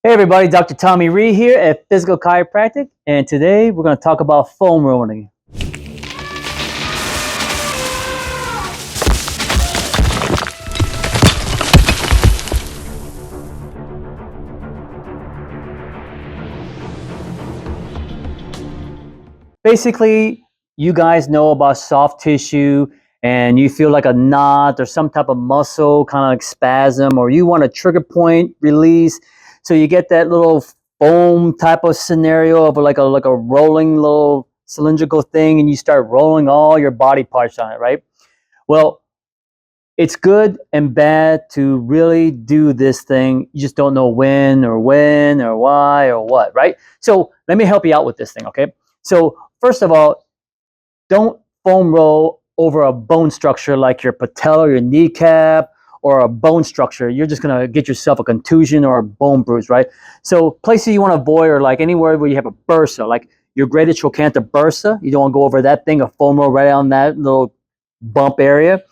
Hey everybody, Dr. Tommy Rhee here at Physical Chiropractic, and today we're going to talk about foam rolling. Basically, you guys know about soft tissue and you feel like a knot or some type of muscle kind of like spasm, or you want a trigger point release. So you get that little foam type of scenario of like a rolling little cylindrical thing, and you start rolling all your body parts on it, right? Well, it's good and bad to really do this thing. You just don't know when or why or what, right? So let me help you out with this thing, okay? So first of all, don't foam roll over a bone structure like your patella or your kneecap or a bone structure. You're just gonna get yourself a contusion or a bone bruise, right? So places you want to avoid are like anywhere where you have a bursa, like your greater trochanter bursa. You don't want to go over that thing, a foam roll right on that little bump area.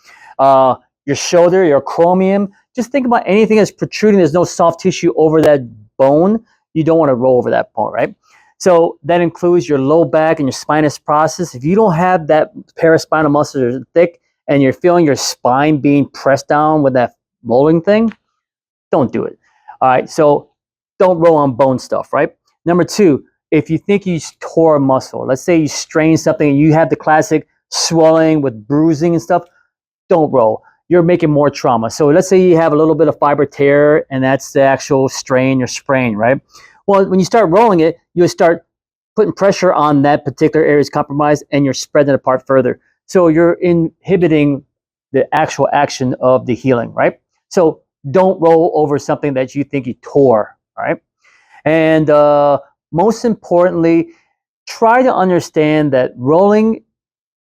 Your shoulder, your acromion. Just think about anything that's protruding. There's no soft tissue over that bone. You don't want to roll over that bone, right? So that includes your low back and your spinous process. If you don't have that paraspinal muscles are thick and you're feeling your spine being pressed down with that rolling thing, don't do it. All right, so don't roll on bone stuff, right? Number two, if you think you tore a muscle, let's say you strain something and you have the classic swelling with bruising and stuff, don't roll. You're making more trauma. So let's say you have a little bit of fiber tear and that's the actual strain or sprain, right? Well, when you start rolling it, you'll start putting pressure on that particular area's compromised and you're spreading it apart further. So you're inhibiting the actual action of the healing, right? So don't roll over something that you think you tore, right? And most importantly, try to understand that rolling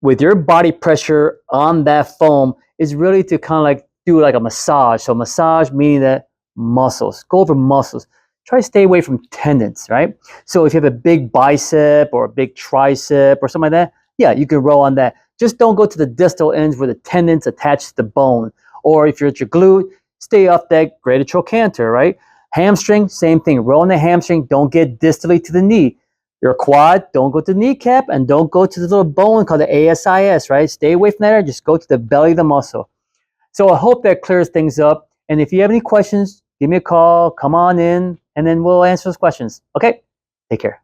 with your body pressure on that foam is really to kind of like do like a massage. So massage meaning that muscles, go over muscles. Try to stay away from tendons, right? So if you have a big bicep or a big tricep or something like that, yeah, you can roll on that. Just don't go to the distal ends where the tendons attach to the bone. Or if you're at your glute, stay off that greater trochanter, right? Hamstring, same thing. Roll on the hamstring. Don't get distally to the knee. Your quad, don't go to the kneecap and don't go to the little bone called the ASIS, right? Stay away from that area. Just go to the belly of the muscle. So I hope that clears things up. And if you have any questions, give me a call, come on in, and then we'll answer those questions. Okay? Take care.